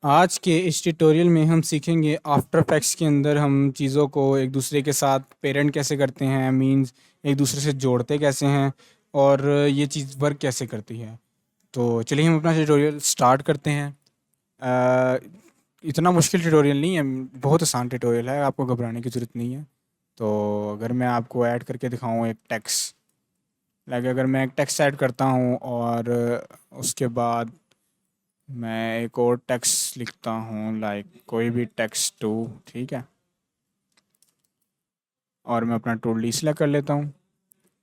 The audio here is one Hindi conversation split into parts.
आज के इस ट्यूटोरियल में हम सीखेंगे आफ्टर इफेक्ट्स के अंदर हम चीज़ों को एक दूसरे के साथ पेरेंट कैसे करते हैं, मींस एक दूसरे से जोड़ते कैसे हैं और ये चीज़ वर्क कैसे करती है। तो चलिए हम अपना ट्यूटोरियल स्टार्ट करते हैं। अ, इतना मुश्किल ट्यूटोरियल नहीं है, बहुत आसान ट्यूटोरियल है, आपको घबराने की ज़रूरत नहीं है। तो अगर मैं आपको ऐड करके दिखाऊँ एक टेक्स्ट, लाइक अगर मैं एक टेक्स्ट ऐड करता हूँ और उसके बाद मैं एक और टेक्स्ट लिखता हूँ, लाइक कोई भी टेक्स्ट टू, ठीक है, और मैं अपना टूल डी सेलेक्ट कर लेता हूँ।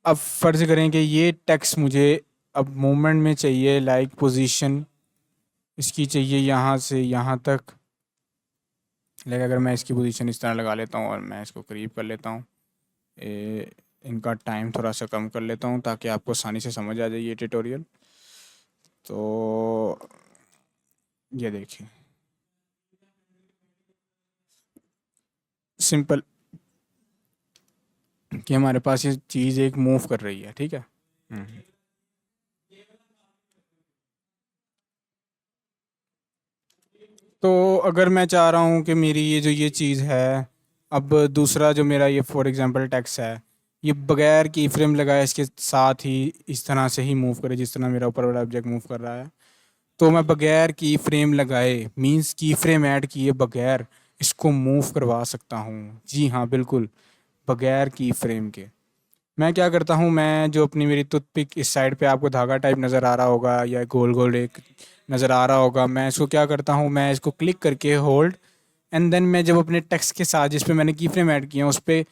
अब फ़र्ज़ करें कि ये टेक्स्ट मुझे अब मूवमेंट में चाहिए, लाइक पोजीशन इसकी चाहिए यहाँ से यहाँ तक। लाइक अगर मैं इसकी पोजीशन इस तरह लगा लेता हूँ और मैं इसको करीब कर लेता हूँ, इनका टाइम थोड़ा सा कम कर लेता हूँ ताकि आपको आसानी से समझ आ जाए ये ट्यूटोरियल। तो ये देखिए, सिंपल कि हमारे पास ये चीज़ एक मूव कर रही है, ठीक है। तो अगर मैं चाह रहा हूँ कि मेरी ये जो ये चीज़ है, अब दूसरा जो मेरा ये फॉर एग्जांपल टेक्स्ट है, ये बगैर की फ्रेम लगाए इसके साथ ही इस तरह से ही मूव करे जिस तरह मेरा ऊपर वाला ऑब्जेक्ट मूव कर रहा है। तो मैं बगैर की फ्रेम लगाए, मींस की फ्रेम ऐड किए बगैर इसको मूव करवा सकता हूँ। जी हाँ, बिल्कुल, बगैर की फ्रेम के। मैं क्या करता हूँ, मैं जो अपनी मेरी टूथपिक इस साइड पे आपको धागा टाइप नज़र आ रहा होगा या गोल गोल एक नज़र आ रहा होगा, मैं इसको क्या करता हूँ, मैं इसको क्लिक करके होल्ड एंड देन मैं जब अपने टेक्स्ट के साथ जिस पे मैंने की फ्रेम ऐड किया उस पर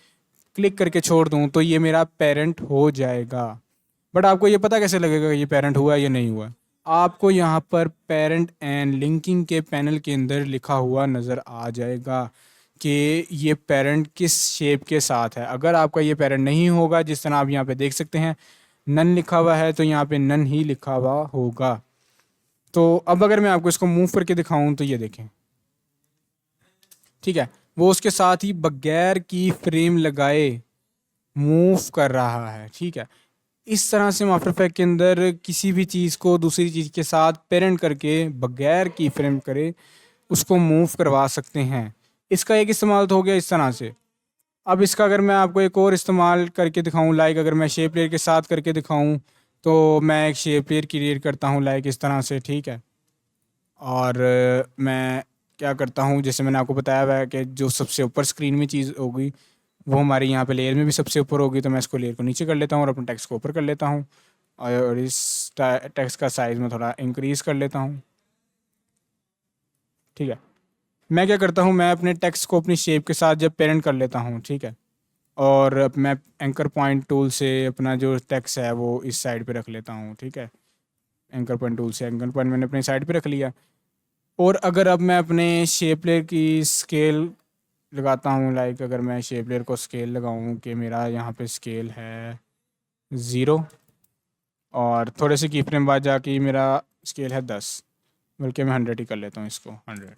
क्लिक करके छोड़ दूँ तो ये मेरा पेरेंट हो जाएगा। बट आपको ये पता कैसे लगेगा कि ये पेरेंट हुआ या नहीं हुआ? आपको यहाँ पर पेरेंट एंड लिंकिंग के पैनल के अंदर लिखा हुआ नज़र आ जाएगा कि ये पेरेंट किस शेप के साथ है। अगर आपका ये पेरेंट नहीं होगा, जिस तरह आप यहाँ पे देख सकते हैं नन लिखा हुआ है, तो यहाँ पे नन ही लिखा हुआ होगा। तो अब अगर मैं आपको इसको मूव करके दिखाऊं तो ये देखें, ठीक है, वो उसके साथ ही बगैर की फ्रेम लगाए मूव कर रहा है, ठीक है। इस तरह से हम आफ्टर इफेक्ट के अंदर किसी भी चीज़ को दूसरी चीज़ के साथ पेरेंट करके बगैर की फ्रेम करे उसको मूव करवा सकते हैं। इसका एक इस्तेमाल तो हो गया इस तरह से। अब इसका अगर मैं आपको एक और इस्तेमाल करके दिखाऊं, लाइक अगर मैं शेप लेयर के साथ करके दिखाऊं, तो मैं एक शेप लेयर क्रिएट करता हूं लाइक इस तरह से, ठीक है। और मैं क्या करता हूं, जैसे मैंने आपको बताया हुआ है कि जो सबसे ऊपर स्क्रीन में चीज़ होगी वो हमारे यहाँ पे लेयर में भी सबसे ऊपर होगी, तो मैं इसको लेयर को नीचे कर लेता हूँ और अपने टेक्स्ट को ऊपर कर लेता हूँ और इस टेक्स्ट का साइज़ में थोड़ा इंक्रीज़ कर लेता हूँ, ठीक है। मैं क्या करता हूँ, मैं अपने टेक्स्ट को अपनी शेप के साथ जब पेरेंट कर लेता हूँ, ठीक है, और अब मैं एंकर पॉइंट टूल से अपना जो टेक्स्ट है वो इस साइड पे रख लेता हूँ, ठीक है। एंकर पॉइंट टूल से एंकर पॉइंट मैंने अपनी साइड पे रख लिया। और अगर अब मैं अपने शेप लेयर की स्केल लगाता हूँ, लाइक अगर मैं शेप लेयर को स्केल लगाऊँ कि मेरा यहाँ पे स्केल है 0 और थोड़े से की फ्रेम बाद जाके मेरा स्केल है 10, बल्कि मैं 100 ही कर लेता हूँ इसको 100।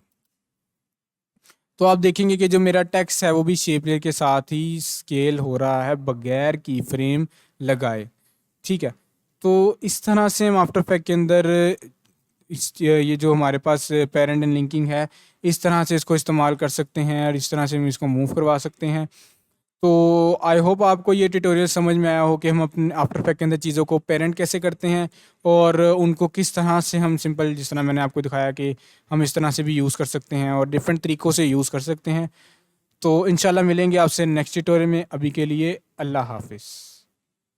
तो आप देखेंगे कि जो मेरा टेक्स्ट है वो भी शेप लेयर के साथ ही स्केल हो रहा है बगैर की फ्रेम लगाए, ठीक है। तो इस तरह से हम आफ्टर इफेक्ट के अंदर ये जो हमारे पास पेरेंट एंड लिंकिंग है, इस तरह से इसको इस्तेमाल कर सकते हैं और इस तरह से हम इसको मूव करवा सकते हैं। तो आई होप आपको ये ट्यूटोरियल समझ में आया हो कि हम अपने आफ्टर इफेक्ट के अंदर चीज़ों को पेरेंट कैसे करते हैं और उनको किस तरह से हम सिंपल, जिस तरह मैंने आपको दिखाया कि हम इस तरह से भी यूज़ कर सकते हैं और डिफरेंट तरीक़ों से यूज़ कर सकते हैं। तो इंशाल्लाह मिलेंगे आपसे नेक्स्ट ट्यूटोरियल में। अभी के लिए अल्लाह हाफिज़।